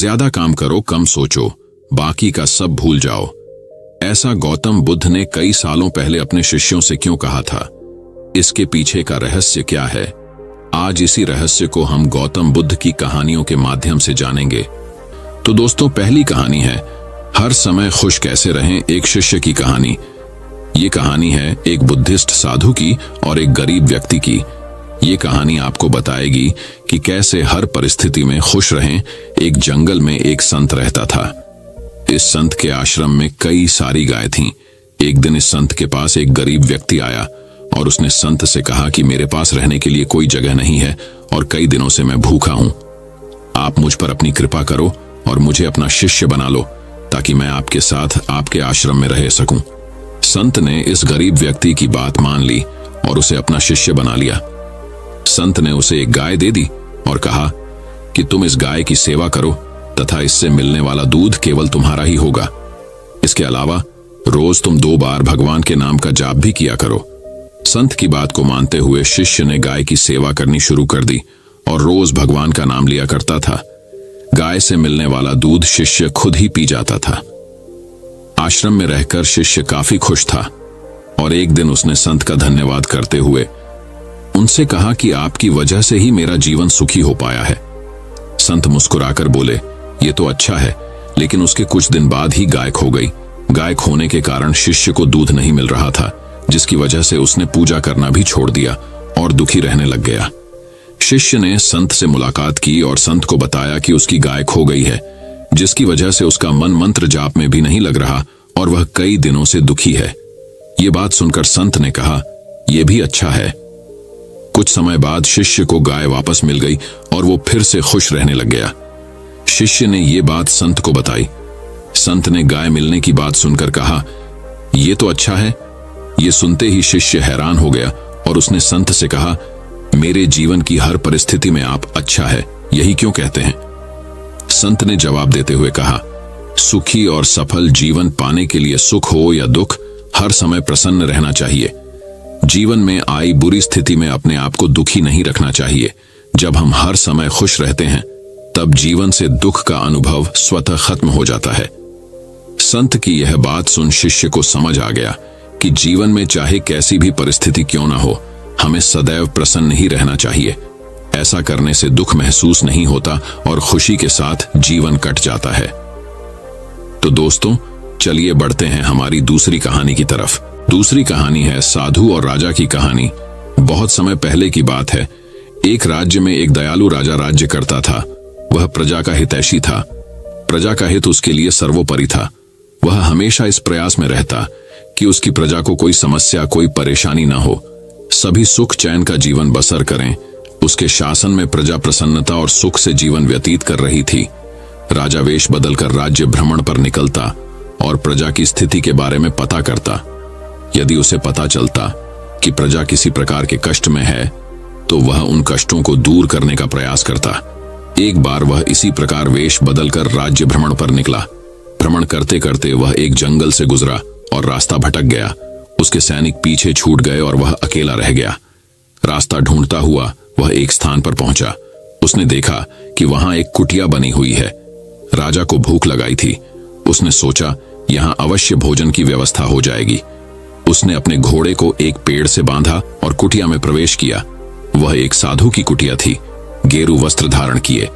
ज्यादा काम करो, कम सोचो, बाकी का सब भूल जाओ। ऐसा गौतम बुद्ध ने कई सालों पहले अपने शिष्यों से क्यों कहा था? इसके पीछे का रहस्य क्या है? आज इसी रहस्य को हम गौतम बुद्ध की कहानियों के माध्यम से जानेंगे। तो दोस्तों, पहली कहानी है हर समय खुश कैसे रहें, एक शिष्य की कहानी। ये कहानी है एक बुद्धिस्ट साधु की और एक गरीब व्यक्ति की। ये कहानी आपको बताएगी कि कैसे हर परिस्थिति में खुश रहें। एक जंगल में एक संत रहता था। इस संत के आश्रम में कई सारी गाय थीं। एक दिन इस संत के पास एक गरीब व्यक्ति आया और उसने संत से कहा कि मेरे पास रहने के लिए कोई जगह नहीं है और कई दिनों से मैं भूखा हूं। आप मुझ पर अपनी कृपा करो और मुझे अपना शिष्य बना लो ताकि मैं आपके साथ आपके आश्रम में रह सकूं। संत ने इस गरीब व्यक्ति की बात मान ली और उसे अपना शिष्य बना लिया। संत ने उसे एक गाय दे दी और कहा कि तुम इस गाय की सेवा करो तथा इससे मिलने वाला दूध केवल तुम्हारा ही होगा। इसके अलावा रोज तुम 2 बार भगवान के नाम का जाप भी किया करो। संत की बात को मानते हुए शिष्य ने गाय की सेवा करनी शुरू कर दी और रोज भगवान का नाम लिया करता था। गाय से मिलने वाला दूध शिष्य खुद ही पी जाता था। आश्रम में रहकर शिष्य काफी खुश था और एक दिन उसने संत का धन्यवाद करते हुए उनसे कहा कि आपकी वजह से ही मेरा जीवन सुखी हो पाया है। संत मुस्कुराकर बोले, ये तो अच्छा है, लेकिन उसके कुछ दिन बाद ही गाय खो गई। गाय खोने के कारण शिष्य को दूध नहीं मिल रहा था, जिसकी वजह से उसने पूजा करना भी छोड़ दिया और दुखी रहने लग गया। शिष्य ने संत से मुलाकात की और संत को बताया कि उसकी गाय खो गई है, जिसकी वजह से उसका मन मंत्र जाप में भी नहीं लग रहा और वह कई दिनों से दुखी है। ये बात सुनकर संत ने कहा, यह भी अच्छा है। कुछ समय बाद शिष्य को गाय वापस मिल गई और वो फिर से खुश रहने लग गया। शिष्य ने ये बात संत को बताई। संत ने गाय मिलने की बात सुनकर कहा, यह तो अच्छा है। ये सुनते ही शिष्य हैरान हो गया और उसने संत से कहा, मेरे जीवन की हर परिस्थिति में आप अच्छा है, यही क्यों कहते हैं? संत ने जवाब देते हुए कहा, सुखी और सफल जीवन पाने के लिए सुख हो या दुख, हर समय प्रसन्न रहना चाहिए। जीवन में आई बुरी स्थिति में अपने आप को दुखी नहीं रखना चाहिए। जब हम हर समय खुश रहते हैं तब जीवन से दुख का अनुभव स्वतः खत्म हो जाता है। संत की यह बात सुन शिष्य को समझ आ गया कि जीवन में चाहे कैसी भी परिस्थिति क्यों ना हो, हमें सदैव प्रसन्न ही रहना चाहिए। ऐसा करने से दुख महसूस नहीं होता और खुशी के साथ जीवन कट जाता है। तो दोस्तों, चलिए बढ़ते हैं हमारी दूसरी कहानी की तरफ। दूसरी कहानी है साधु और राजा की कहानी। बहुत समय पहले की बात है। एक राज्य में एक दयालु राजा राज्य करता था। वह प्रजा का हितैषी था। प्रजा का हित उसके लिए सर्वोपरि था। वह हमेशा इस प्रयास में रहता कि उसकी प्रजा को कोई समस्या, कोई परेशानी न हो, सभी सुख चैन का जीवन बसर करें। उसके शासन में प्रजा प्रसन्नता और सुख से जीवन व्यतीत कर रही थी। राजा वेश बदलकर राज्य भ्रमण पर निकलता और प्रजा की स्थिति के बारे में पता करता। यदि उसे पता चलता कि प्रजा किसी प्रकार के कष्ट में है तो वह उन कष्टों को दूर करने का प्रयास करता। एक बार वह इसी प्रकार वेश बदलकर राज्य भ्रमण पर निकला। भ्रमण करते करते वह एक जंगल से गुजरा और रास्ता भटक गया। उसके सैनिक पीछे छूट गए और वह अकेला रह गया। रास्ता ढूंढता हुआ वह एक स्थान पर पहुंचा। उसने देखा कि वहां एक कुटिया बनी हुई है। राजा को भूख लगाई थी। उसने सोचा, यहां अवश्य भोजन की व्यवस्था हो जाएगी। उसने अपने घोड़े को एक पेड़ से बांधा और कुटिया में प्रवेश किया। वह एक साधु की कुटिया थी। गेरू वस्त्र धारण किए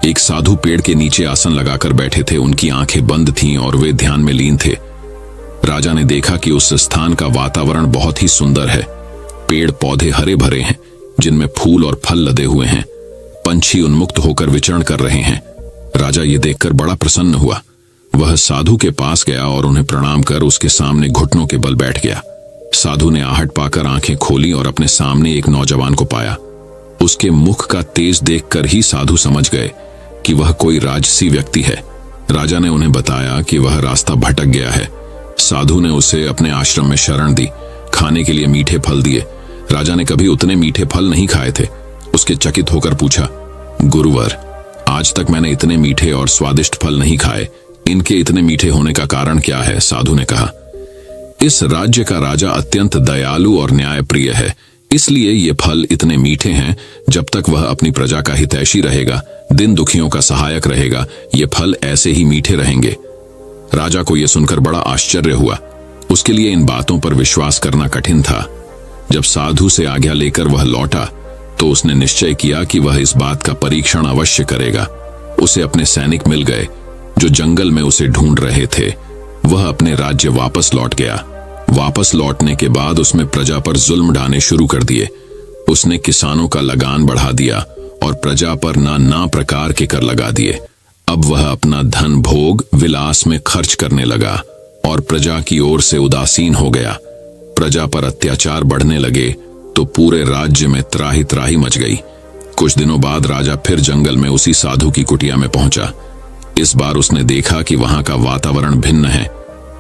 एक साधु पेड़ के नीचे आसन लगाकर बैठे थे। उनकी आंखें बंद थीं और वे ध्यान में लीन थे। राजा ने देखा कि उस स्थान का वातावरण बहुत ही सुंदर है। पेड़ पौधे हरे भरे हैं, जिनमें फूल और फल लदे हुए हैं। पंछी उन्मुक्त होकर विचरण कर रहे हैं। राजा ये देखकर बड़ा प्रसन्न हुआ। वह साधु के पास गया और उन्हें प्रणाम कर उसके सामने घुटनों के बल बैठ गया। साधु ने आहट पाकर आंखें खोली और अपने सामने एक नौजवान को पाया। उसके मुख का तेज देखकर ही साधु समझ गए कि वह कोई राजसी व्यक्ति है। राजा ने उन्हें बताया कि वह रास्ता भटक गया है। साधु ने उसे अपने आश्रम में शरण दी, खाने के लिए मीठे फल दिए। राजा ने कभी उतने मीठे फल नहीं खाए थे। उसके चकित होकर पूछा, गुरुवर, आज तक मैंने इतने मीठे और स्वादिष्ट फल नहीं खाए, इनके इतने मीठे होने का कारण क्या है? साधु ने कहा, इस राज्य का राजा अत्यंत दयालु और न्यायप्रिय है, इसलिए ये फल इतने मीठे हैं। जब तक वह अपनी प्रजा का हितैषी रहेगा, दिन दुखियों का सहायक रहेगा, ये फल ऐसे ही मीठे रहेंगे। राजा को यह सुनकर बड़ा आश्चर्य हुआ। उसके लिए इन बातों पर विश्वास करना कठिन था। जब साधु से आज्ञा लेकर वह लौटा तो उसने निश्चय किया कि वह इस बात का परीक्षण अवश्य करेगा। उसे अपने सैनिक मिल गए जो जंगल में उसे ढूंढ रहे थे। वह अपने राज्य वापस लौट गया। वापस लौटने के बाद उसने प्रजा पर जुल्म ढाने शुरू कर दिए। उसने किसानों का लगान बढ़ा दिया और प्रजा पर नाना प्रकार के कर लगा दिए। अब वह अपना धन भोग विलास में खर्च करने लगा और प्रजा की ओर से उदासीन हो गया। प्रजा पर अत्याचार बढ़ने लगे तो पूरे राज्य में त्राही त्राही मच गई। कुछ दिनों बाद राजा फिर जंगल में उसी साधु की कुटिया में पहुंचा। इस बार उसने देखा कि वहां का वातावरण भिन्न है।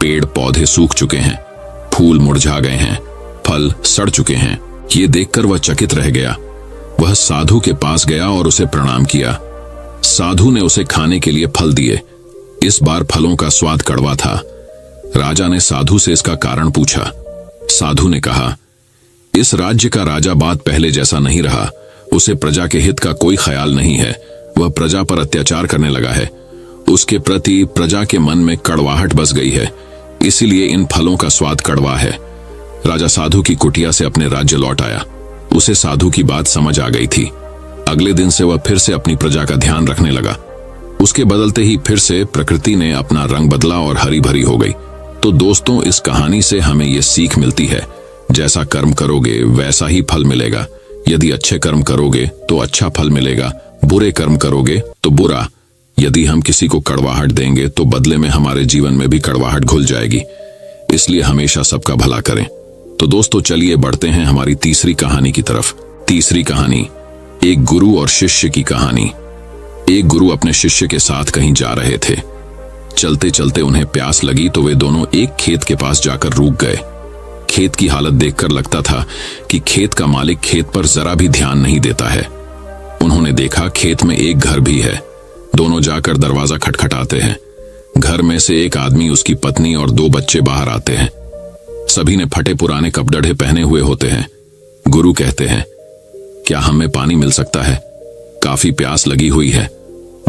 पेड़ पौधे सूख चुके हैं, फूल मुरझा गए हैं, फल सड़ चुके हैं। ये देखकर वह चकित रह गया। वह साधु के पास गया और उसे प्रणाम किया। साधु ने उसे खाने के लिए फल दिए। इस बार फलों का स्वाद कड़वा था। राजा ने साधु से इसका कारण पूछा। साधु ने कहा, इस राज्य का राजा बात पहले जैसा नहीं रहा। उसे प्रजा के हित का कोई ख्याल नहीं है। वह प्रजा पर अत्याचार करने लगा है। उसके प्रति प्रजा के मन में कड़वाहट बस गई है, इसीलिए इन फलों का स्वाद कड़वा है। राजा साधु की कुटिया से अपने राज्य लौट आया। उसे साधु की बात समझ आ गई थी। अगले दिन से वह फिर से अपनी प्रजा का ध्यान रखने लगा। उसके बदलते ही फिर से प्रकृति ने अपना रंग बदला और हरी भरी हो गई। तो दोस्तों, इस कहानी से हमें यह सीख मिलती है, जैसा कर्म करोगे वैसा ही फल मिलेगा। यदि अच्छे कर्म करोगे तो अच्छा फल मिलेगा, बुरे कर्म करोगे तो बुरा। यदि हम किसी को कड़वाहट देंगे तो बदले में हमारे जीवन में भी कड़वाहट घुल जाएगी। इसलिए हमेशा सबका भला करें। तो दोस्तों, चलिए बढ़ते हैं हमारी तीसरी कहानी की तरफ। तीसरी कहानी, एक गुरु और शिष्य की कहानी। एक गुरु अपने शिष्य के साथ कहीं जा रहे थे। चलते चलते उन्हें प्यास लगी तो वे दोनों एक खेत के पास जाकर रुक गए। खेत की हालत देखकर लगता था कि खेत का मालिक खेत पर जरा भी ध्यान नहीं देता है। उन्होंने देखा खेत में एक घर भी है। दोनों जाकर दरवाजा खटखटाते हैं। घर में से एक आदमी, उसकी पत्नी और 2 बच्चे बाहर आते हैं। सभी ने फटे पुराने कपड़े पहने हुए होते हैं। गुरु कहते हैं, क्या हमें पानी मिल सकता है? काफी प्यास लगी हुई है।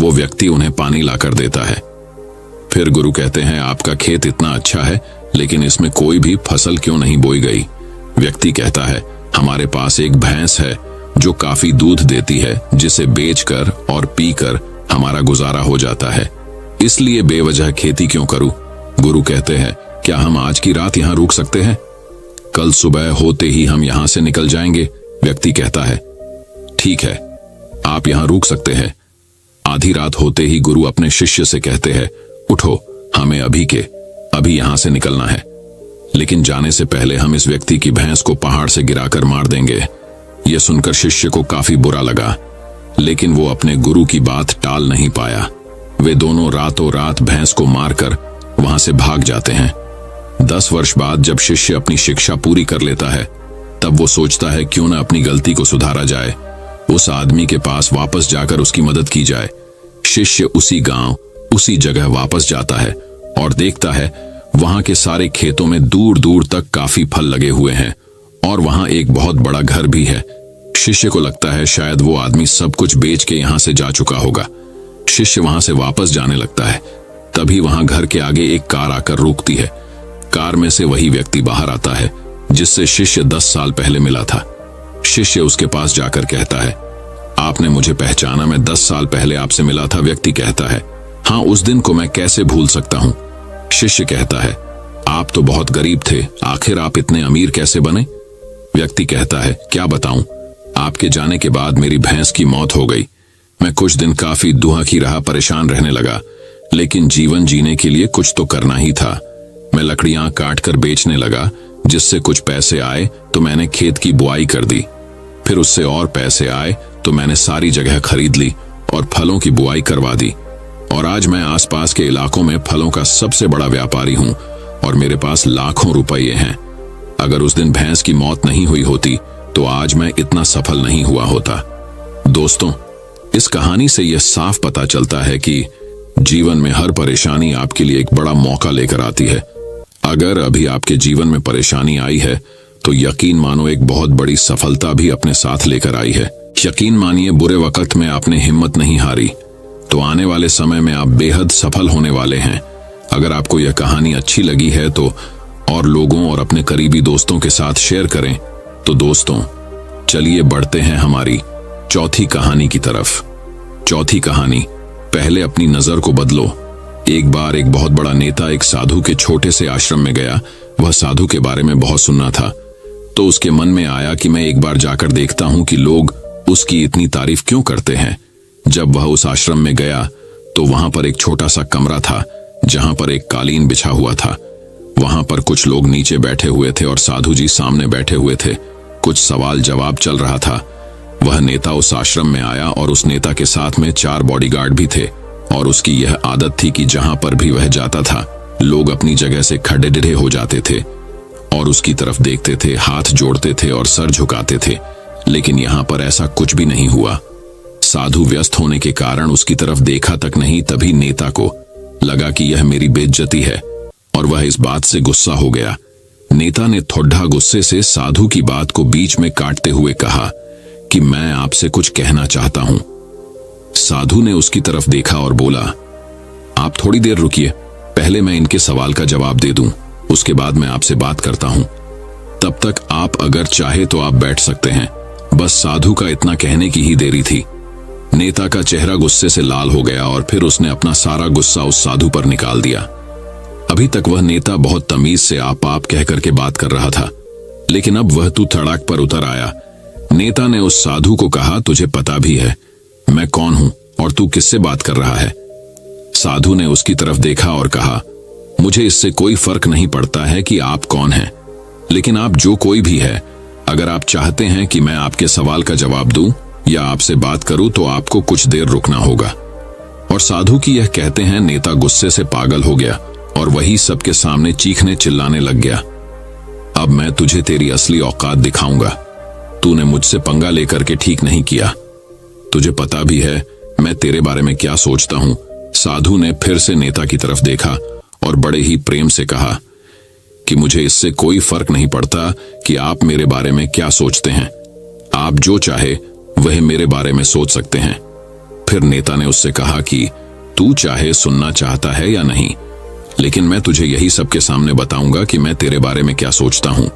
वो व्यक्ति उन्हें पानी लाकर देता है। फिर गुरु कहते हैं, आपका खेत इतना अच्छा है, लेकिन इसमें कोई भी फसल क्यों नहीं बोई गई? व्यक्ति कहता है, हमारे पास एक भैंस है जो काफी दूध देती है, जिसे बेचकर और पीकर हमारा गुजारा हो जाता है, इसलिए बेवजह खेती क्यों करूं? गुरु कहते हैं, क्या हम आज की रात यहां रुक सकते हैं? कल सुबह होते ही हम यहां से निकल जाएंगे। व्यक्ति कहता है, ठीक है, आप यहां रुक सकते हैं। आधी रात होते ही गुरु अपने शिष्य से कहते हैं, उठो, हमें अभी यहां से निकलना है। लेकिन जाने से पहले हम इस व्यक्ति की भैंस को पहाड़ से गिराकर मार देंगे। यह सुनकर शिष्य को काफी बुरा लगा, लेकिन वो अपने गुरु की बात टाल नहीं पाया। वे दोनों रातों रात भैंस को मारकर वहां से भाग जाते हैं। 10 वर्ष बाद जब शिष्य अपनी शिक्षा पूरी कर लेता है, तब वो सोचता है क्यों न अपनी गलती को सुधारा जाए, उस आदमी के पास वापस जाकर उसकी मदद की जाए। शिष्य उसी गांव, उसी जगह वापस जाता है और देखता है वहां के सारे खेतों में दूर दूर तक काफी फल लगे हुए हैं और वहां एक बहुत बड़ा घर भी है। शिष्य को लगता है शायद वो आदमी सब कुछ बेच के यहां से जा चुका होगा। शिष्य वहां से वापस जाने लगता है। तभी वहां घर के आगे एक कार आकर रुकती है। कार में से वही व्यक्ति बाहर आता है जिससे शिष्य 10 साल पहले मिला था। शिष्य उसके पास जाकर कहता है, आपने मुझे पहचाना? मैं 10 साल पहले आपसे मिला था। व्यक्ति कहता है, हाँ, उस दिन को मैं कैसे भूल सकता हूं। शिष्य कहता है, आप तो बहुत गरीब थे, आखिर आप इतने अमीर कैसे बने? व्यक्ति कहता है, क्या बताऊं, आपके जाने के बाद मेरी भैंस की मौत हो गई। मैं कुछ दिन काफी दुखी रहा, परेशान रहने लगा, लेकिन जीवन जीने के लिए कुछ तो करना ही था। मैं लकड़ियां काटकर बेचने लगा, जिससे कुछ पैसे आए तो मैंने खेत की बुआई कर दी। फिर उससे और पैसे आए तो मैंने सारी जगह खरीद ली और फलों की बुआई करवा दी। और आज मैं आसपास के इलाकों में फलों का सबसे बड़ा व्यापारी हूं और मेरे पास लाखों रुपये हैं। अगर उस दिन भैंस की मौत नहीं हुई होती तो आज मैं इतना सफल नहीं हुआ होता। दोस्तों, इस कहानी से यह साफ पता चलता है कि जीवन में हर परेशानी आपके लिए एक बड़ा मौका लेकर आती है। अगर अभी आपके जीवन में परेशानी आई है तो यकीन मानो एक बहुत बड़ी सफलता भी अपने साथ लेकर आई है। यकीन मानिए, बुरे वक्त में आपने हिम्मत नहीं हारी तो आने वाले समय में आप बेहद सफल होने वाले हैं। अगर आपको यह कहानी अच्छी लगी है तो और लोगों और अपने करीबी दोस्तों के साथ शेयर करें। तो दोस्तों, चलिए बढ़ते हैं हमारी चौथी कहानी की तरफ। चौथी कहानी, पहले अपनी नजर को बदलो। एक बार एक बहुत बड़ा नेता एक साधु के छोटे से आश्रम में गया। वह साधु के बारे में बहुत सुना था, तो उसके मन में आया कि मैं एक बार जाकर देखता हूं कि लोग उसकी इतनी तारीफ क्यों करते हैं। जब वह उस आश्रम में गया तो वहां पर एक छोटा सा कमरा था जहां पर एक कालीन बिछा हुआ था। वहां पर कुछ लोग नीचे बैठे हुए थे और साधु जी सामने बैठे हुए थे। कुछ सवाल जवाब चल रहा था। वह नेता उस आश्रम में आया और उस नेता के साथ में 4 बॉडीगार्ड भी थे और उसकी यह आदत थी कि जहां पर भी वह जाता था लोग अपनी जगह से खड़े डिढ़े हो जाते थे और उसकी तरफ देखते थे, हाथ जोड़ते थे और सर झुकाते थे। लेकिन यहां पर ऐसा कुछ भी नहीं हुआ। साधु व्यस्त होने के कारण उसकी तरफ देखा तक नहीं। तभी नेता को लगा कि यह मेरी बेइज्जती है और वह इस बात से गुस्सा हो गया। नेता ने थोड़ा गुस्से से साधु की बात को बीच में काटते हुए कहा कि मैं आपसे कुछ कहना चाहता हूं। साधु ने उसकी तरफ देखा और बोला, आप थोड़ी देर रुकिए, पहले मैं इनके सवाल का जवाब दे दूं, उसके बाद मैं आपसे बात करता हूं। तब तक आप अगर चाहे तो आप बैठ सकते हैं। बस साधु का इतना कहने की ही देरी थी। नेता का चेहरा गुस्से से लाल हो गया और फिर उसने अपना सारा गुस्सा उस साधु पर निकाल दिया। अभी तक वह नेता बहुत तमीज से आप कह करके बात कर रहा था, लेकिन अब वह तू तड़ाक पर उतर आया। नेता ने उस साधु को कहा, तुझे पता भी है मैं कौन हूं और तू किससे बात कर रहा है? साधु ने उसकी तरफ देखा और कहा, मुझे इससे कोई फर्क नहीं पड़ता है कि आप कौन हैं, लेकिन आप जो कोई भी है, अगर आप चाहते हैं कि मैं आपके सवाल का जवाब दूं या आपसे बात करूं तो आपको कुछ देर रुकना होगा। और साधु की यह कहते हैं नेता गुस्से से पागल हो गया और वही सबके सामने चीखने चिल्लाने लग गया, अब मैं तुझे तेरी असली औकात दिखाऊंगा। तूने मुझसे पंगा लेकर के ठीक नहीं किया। तुझे पता भी है मैं तेरे बारे में क्या सोचता हूं। साधु ने फिर से नेता की तरफ देखा और बड़े ही प्रेम से कहा कि मुझे इससे कोई फर्क नहीं पड़ता कि आप मेरे बारे में क्या सोचते हैं। आप जो चाहे वह मेरे बारे में सोच सकते हैं। फिर नेता ने उससे कहा कि तू चाहे सुनना चाहता है या नहीं, लेकिन मैं तुझे यही सबके सामने बताऊंगा कि मैं तेरे बारे में क्या सोचता हूं।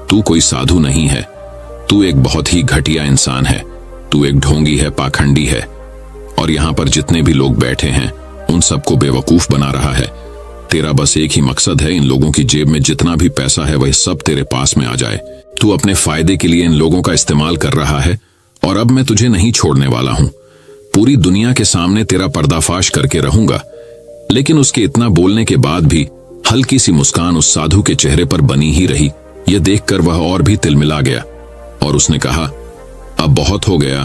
तू कोई साधु नहीं है, तू एक बहुत ही घटिया इंसान है। तू एक ढोंगी है, पाखंडी है और यहां पर जितने भी लोग बैठे हैं उन सबको बेवकूफ बना रहा है। तेरा बस एक ही मकसद है, इन लोगों की जेब में जितना भी पैसा है वह सब तेरे पास में आ जाए। तू अपने फायदे के लिए इन लोगों का इस्तेमाल कर रहा है और अब मैं तुझे नहीं छोड़ने वाला हूं। पूरी दुनिया के सामने तेरा पर्दाफाश करके रहूंगा। लेकिन उसके इतना बोलने के बाद भी हल्की सी मुस्कान उस साधु के चेहरे पर बनी ही रही। यह देखकर वह और भी तिलमिला गया और उसने कहा, अब बहुत हो गया,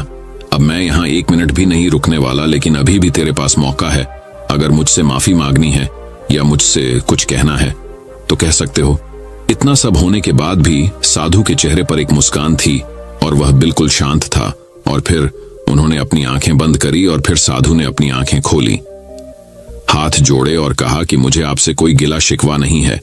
अब मैं यहां 1 मिनट भी नहीं रुकने वाला, लेकिन अभी भी तेरे पास मौका है। अगर मुझसे माफी मांगनी है या मुझसे कुछ कहना है तो कह सकते हो। इतना सब होने के बाद भी साधु के चेहरे पर एक मुस्कान थी और वह बिल्कुल शांत था। और फिर उन्होंने अपनी आंखें बंद करी और फिर साधु ने अपनी आंखें खोली, हाथ जोड़े और कहा कि मुझे आपसे कोई गिला शिकवा नहीं है।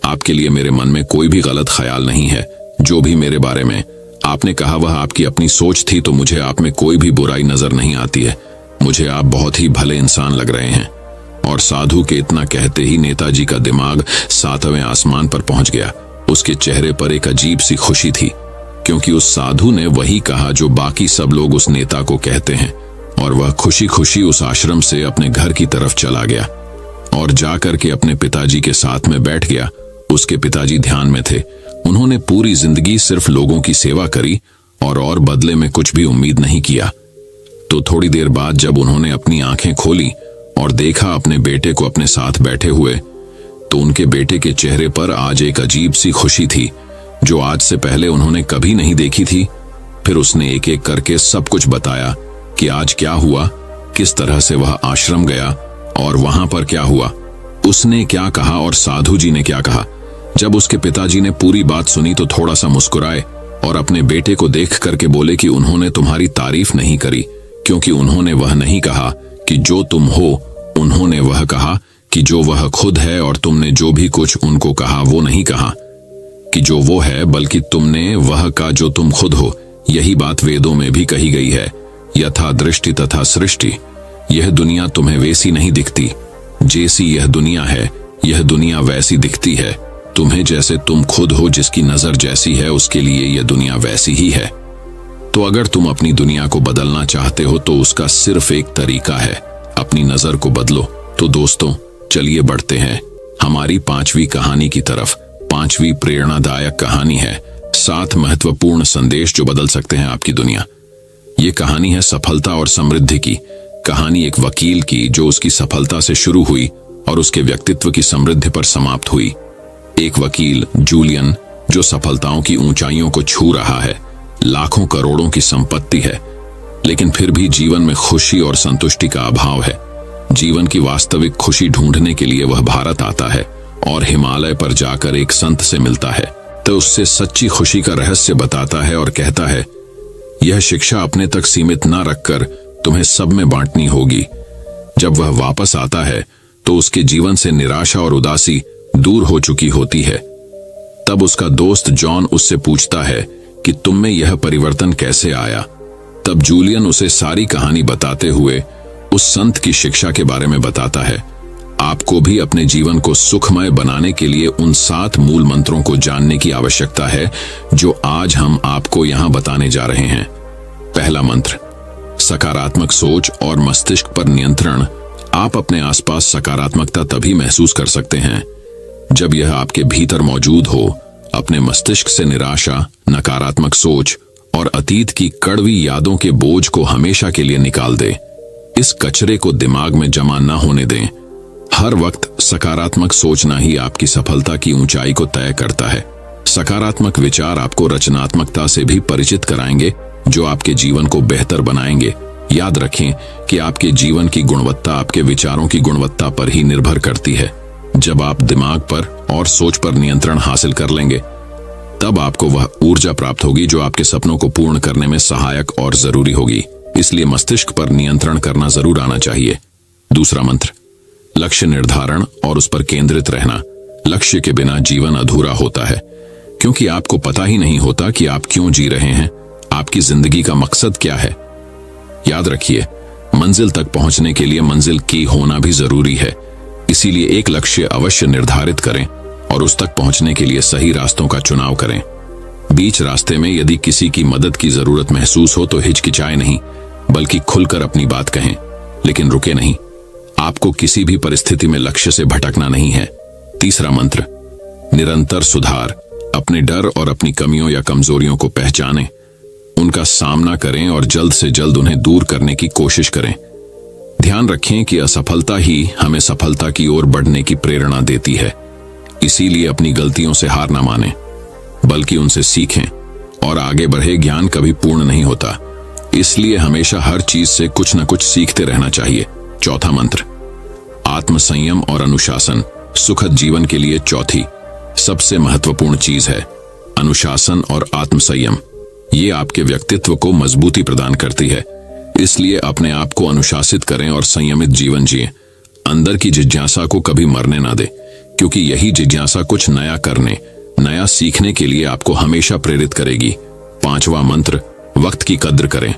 आपके लिए मेरे मन में कोई भी गलत ख्याल नहीं है। जो भी मेरे बारे में आपने कहा वह आपकी अपनी सोच थी, तो मुझे आप में कोई भी बुराई नजर नहीं आती है। मुझे आप बहुत ही भले इंसान लग रहे हैं। और साधु के इतना कहते ही नेताजी का दिमाग 7वें आसमान पर पहुंच गया। उसके चेहरे पर एक अजीब सी खुशी थी, क्योंकि उस साधु ने वही कहा जो बाकी सब लोग उस नेता को कहते हैं। और वह खुशी खुशी उस आश्रम से अपने घर की तरफ चला गया और जाकर के अपने पिताजी के साथ में बैठ गया। उसके पिताजी ध्यान में थे। उन्होंने पूरी जिंदगी सिर्फ लोगों की सेवा करी और बदले में कुछ भी उम्मीद नहीं किया। तो थोड़ी देर बाद जब उन्होंने अपनी आंखें खोली और देखा अपने बेटे को अपने साथ बैठे हुए, तो उनके बेटे के चेहरे पर आज एक अजीब सी खुशी थी जो आज से पहले उन्होंने कभी नहीं देखी थी। फिर उसने एक एक करके सब कुछ बताया कि आज क्या हुआ, किस तरह से वह आश्रम गया और वहां पर क्या हुआ, उसने क्या कहा और साधु जी ने क्या कहा। जब उसके पिताजी ने पूरी बात सुनी तो थोड़ा सा मुस्कुराए और अपने बेटे को देख करके बोले कि उन्होंने तुम्हारी तारीफ नहीं करी, क्योंकि उन्होंने वह नहीं कहा कि जो तुम हो, उन्होंने वह कहा कि जो वह खुद है, और तुमने जो भी कुछ उनको कहा वो नहीं कहा। कि जो वो है बल्कि तुमने वह का जो तुम खुद हो। यही बात वेदों में भी कही गई है, यथा दृष्टि तथा सृष्टि। यह दुनिया तुम्हें वैसी नहीं दिखती जैसी यह दुनिया है, यह दुनिया वैसी दिखती है तुम्हें जैसे तुम खुद हो। जिसकी नजर जैसी है उसके लिए यह दुनिया वैसी ही है। तो अगर तुम अपनी दुनिया को बदलना चाहते हो तो उसका सिर्फ एक तरीका है, अपनी नजर को बदलो। तो दोस्तों चलिए बढ़ते हैं हमारी 5वीं कहानी की तरफ। 5वीं प्रेरणादायक कहानी है 7 महत्वपूर्ण संदेश जो बदल सकते हैं आपकी दुनिया। ये कहानी है सफलता और समृद्धि की। कहानी एक वकील की जो उसकी सफलता से शुरू हुई और उसके व्यक्तित्व की समृद्धि पर समाप्त हुई। एक वकील जूलियन जो सफलताओं की ऊंचाइयों को छू रहा है, लाखों करोड़ों की संपत्ति है, लेकिन फिर भी जीवन में खुशी और संतुष्टि का अभाव है। जीवन की वास्तविक खुशी ढूंढने के लिए वह भारत आता है और हिमालय पर जाकर एक संत से मिलता है, तो उससे सच्ची खुशी का रहस्य बताता है और कहता है, यह शिक्षा अपने तक सीमित न रखकर तुम्हें सब में बांटनी होगी। जब वह वापस आता है तो उसके जीवन से निराशा और उदासी दूर हो चुकी होती है। तब उसका दोस्त जॉन उससे पूछता है कि तुम में यह परिवर्तन कैसे आया। तब जूलियन उसे सारी कहानी बताते हुए उस संत की शिक्षा के बारे में बताता है। आपको भी अपने जीवन को सुखमय बनाने के लिए उन 7 मूल मंत्रों को जानने की आवश्यकता है जो आज हम आपको यहां बताने जा रहे हैं। पहला मंत्र, सकारात्मक सोच और मस्तिष्क पर नियंत्रण। आप अपने आसपास सकारात्मकता तभी महसूस कर सकते हैं जब यह आपके भीतर मौजूद हो। अपने मस्तिष्क से निराशा, नकारात्मक सोच और अतीत की कड़वी यादों के बोझ को हमेशा के लिए निकाल दें। इस कचरे को दिमाग में जमा न होने दें। हर वक्त सकारात्मक सोचना ही आपकी सफलता की ऊंचाई को तय करता है। सकारात्मक विचार आपको रचनात्मकता से भी परिचित कराएंगे जो आपके जीवन को बेहतर बनाएंगे। याद रखें कि आपके जीवन की गुणवत्ता आपके विचारों की गुणवत्ता पर ही निर्भर करती है। जब आप दिमाग पर और सोच पर नियंत्रण हासिल कर लेंगे तब आपको वह ऊर्जा प्राप्त होगी जो आपके सपनों को पूर्ण करने में सहायक और जरूरी होगी। इसलिए मस्तिष्क पर नियंत्रण करना जरूर आना चाहिए। दूसरा मंत्र, लक्ष्य निर्धारण और उस पर केंद्रित रहना। लक्ष्य के बिना जीवन अधूरा होता है, क्योंकि आपको पता ही नहीं होता कि आप क्यों जी रहे हैं, आपकी जिंदगी का मकसद क्या है। याद रखिए, मंजिल तक पहुंचने के लिए मंजिल की होना भी जरूरी है। इसीलिए एक लक्ष्य अवश्य निर्धारित करें और उस तक पहुंचने के लिए सही रास्तों का चुनाव करें। बीच रास्ते में यदि किसी की मदद की जरूरत महसूस हो तो हिचकिचाए नहीं, बल्कि खुलकर अपनी बात कहें, लेकिन रुके नहीं। आपको किसी भी परिस्थिति में लक्ष्य से भटकना नहीं है। तीसरा मंत्र, निरंतर सुधार। अपने डर और अपनी कमियों या कमजोरियों को पहचानें, उनका सामना करें और जल्द से जल्द उन्हें दूर करने की कोशिश करें। ध्यान रखें कि असफलता ही हमें सफलता की ओर बढ़ने की प्रेरणा देती है। इसीलिए अपनी गलतियों से हार ना मानें, बल्कि उनसे सीखें और आगे बढ़े। ज्ञान कभी पूर्ण नहीं होता, इसलिए हमेशा हर चीज से कुछ न कुछ सीखते रहना चाहिए। चौथा मंत्र, आत्मसंयम और अनुशासन। सुखद जीवन के लिए चौथी सबसे महत्वपूर्ण चीज है अनुशासन और आत्मसंयम। ये आपके व्यक्तित्व को मजबूती प्रदान करती है। इसलिए अपने आप को अनुशासित करें और संयमित जीवन जिएं। अंदर की जिज्ञासा को कभी मरने ना दें, क्योंकि यही जिज्ञासा कुछ नया करने, नया सीखने के लिए आपको हमेशा प्रेरित करेगी। पांचवा मंत्र, वक्त की कद्र करें।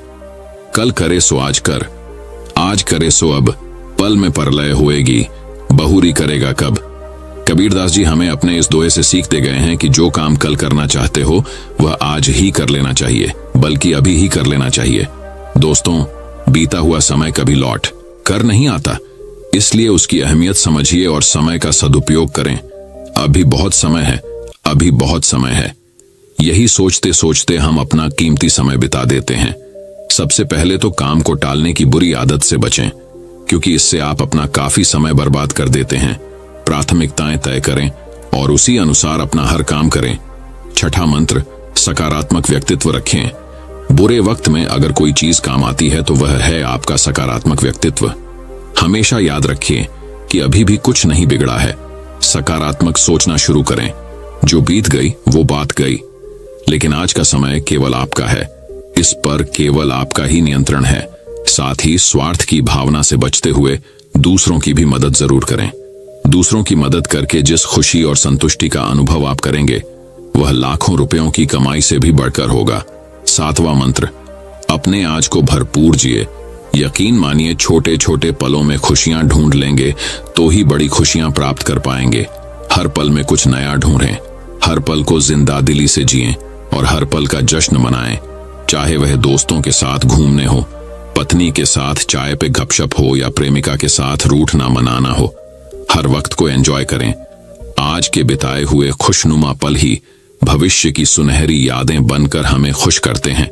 कल करे सो आज कर, आज करे सो अब, पल में परलय होएगी, बहुरी करेगा कब। कबीरदास जी हमें अपने इस दोहे से सीख दे गए हैं कि जो काम कल करना चाहते हो वह आज ही कर लेना चाहिए, बल्कि अभी ही कर लेना चाहिए। दोस्तों, बीता हुआ समय कभी लौट कर नहीं आता, इसलिए उसकी अहमियत समझिए और समय का सदुपयोग करें। अभी बहुत समय है, अभी बहुत समय है। यही सोचते सोचते हम अपना कीमती समय बिता देते हैं। सबसे पहले तो काम को टालने की बुरी आदत से बचें, क्योंकि इससे आप अपना काफी समय बर्बाद कर देते हैं। प्राथमिकताएं तय करें और उसी अनुसार अपना हर काम करें। छठा मंत्र, सकारात्मक व्यक्तित्व रखें। बुरे वक्त में अगर कोई चीज काम आती है तो वह है आपका सकारात्मक व्यक्तित्व। हमेशा याद रखिए कि अभी भी कुछ नहीं बिगड़ा है। सकारात्मक सोचना शुरू करें। जो बीत गई वो बात गई, लेकिन आज का समय केवल आपका है। इस पर केवल आपका ही नियंत्रण है। साथ ही स्वार्थ की भावना से बचते हुए दूसरों की भी मदद जरूर करें। दूसरों की मदद करके जिस खुशी और संतुष्टि का अनुभव आप करेंगे वह लाखों रुपयों की कमाई से भी बढ़कर होगा। 7वां मंत्र, अपने आज को भरपूर जिए। यकीन मानिए, छोटे छोटे पलों में खुशियां ढूंढ लेंगे तो ही बड़ी खुशियां प्राप्त कर पाएंगे। हर पल में कुछ नया ढूंढें, हर पल को जिंदा दिली से जिएं और हर पल का जश्न मनाएं। चाहे वह दोस्तों के साथ घूमने हो, पत्नी के साथ चाय पे गपशप हो या प्रेमिका के साथ रूठना मनाना हो, हर वक्त को एंजॉय करें। आज के बिताए हुए खुशनुमा पल ही भविष्य की सुनहरी यादें बनकर हमें खुश करते हैं।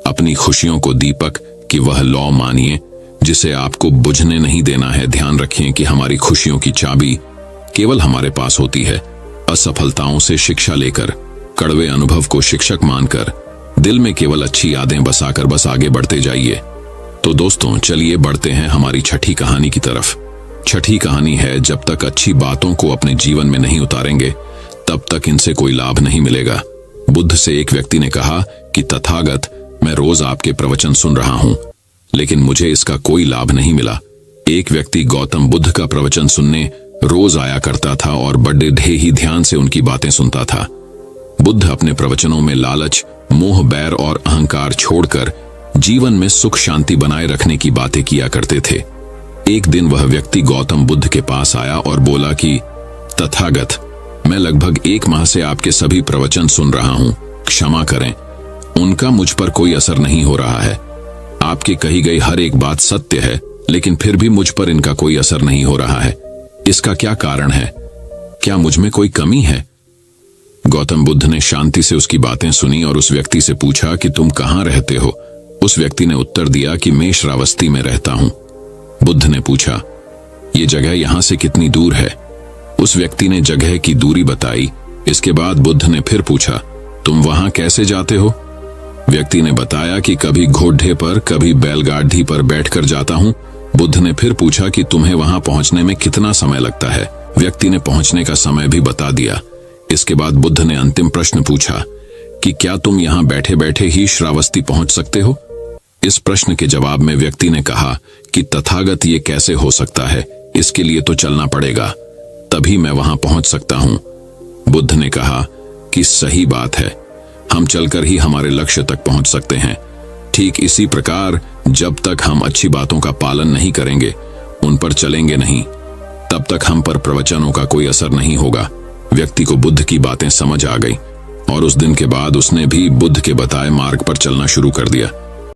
अपनी खुशियों को दीपक की वह लौ मानिए जिसे आपको बुझने नहीं देना है। ध्यान रखें कि हमारी खुशियों की चाबी केवल हमारे पास होती है। असफलताओं से शिक्षा लेकर, कड़वे अनुभव को शिक्षक मानकर, दिल में केवल अच्छी यादें बसाकर बस आगे बढ़ते जाइए। तो दोस्तों, चलिए बढ़ते हैं हमारी छठी कहानी की तरफ। छठी कहानी है, जब तक अच्छी बातों को अपने जीवन में नहीं उतारेंगे तब तक इनसे कोई लाभ नहीं मिलेगा। बुद्ध से एक व्यक्ति ने कहा कि तथागत, मैं रोज आपके प्रवचन सुन रहा हूं, लेकिन मुझे इसका कोई लाभ नहीं मिला। एक व्यक्ति गौतम बुद्ध का प्रवचन सुनने रोज आया करता था और बड़े ही ध्यान से उनकी बातें सुनता था। बुद्ध अपने प्रवचनों में लालच, मोह, बैर और अहंकार छोड़कर जीवन में सुख शांति बनाए रखने की बातें किया करते थे। एक दिन वह व्यक्ति गौतम बुद्ध के पास आया और बोला कि तथागत, मैं लगभग 1 माह से आपके सभी प्रवचन सुन रहा हूं, क्षमा करें, उनका मुझ पर कोई असर नहीं हो रहा है। आपकी कही गई हर एक बात सत्य है, लेकिन फिर भी मुझ पर इनका कोई असर नहीं हो रहा है। इसका क्या कारण है? क्या मुझ में कोई कमी है? गौतम बुद्ध ने शांति से उसकी बातें सुनी और उस व्यक्ति से पूछा कि तुम कहां रहते हो? उस व्यक्ति ने उत्तर दिया कि मैं श्रावस्ती में रहता हूं। बुद्ध ने पूछा, ये जगह यहां से कितनी दूर है? उस व्यक्ति ने जगह की दूरी बताई। इसके बाद बुद्ध ने फिर पूछा, तुम वहां कैसे जाते हो? व्यक्ति ने बताया कि कभी घोड़े पर, कभी बैलगाड़ी पर बैठकर जाता हूं। बुद्ध ने फिर पूछा कि तुम्हें वहां पहुंचने में कितना समय लगता है? व्यक्ति ने पहुंचने का समय भी बता दिया। इसके बाद बुद्ध ने अंतिम प्रश्न पूछा कि क्या तुम यहां बैठे बैठे ही श्रावस्ती पहुंच सकते हो? इस प्रश्न के जवाब में व्यक्ति ने कहा कि तथागत, ये कैसे हो सकता है? इसके लिए तो चलना पड़ेगा, तभी मैं वहां पहुंच सकता हूं। बुद्ध ने कहा कि सही बात है, हम चलकर ही हमारे लक्ष्य तक पहुंच सकते हैं। ठीक इसी प्रकार जब तक हम अच्छी बातों का पालन नहीं करेंगे, उन पर चलेंगे नहीं, तब तक हम पर प्रवचनों का कोई असर नहीं होगा। व्यक्ति को बुद्ध की बातें समझ आ गई और उस दिन के बाद उसने भी बुद्ध के बताए मार्ग पर चलना शुरू कर दिया।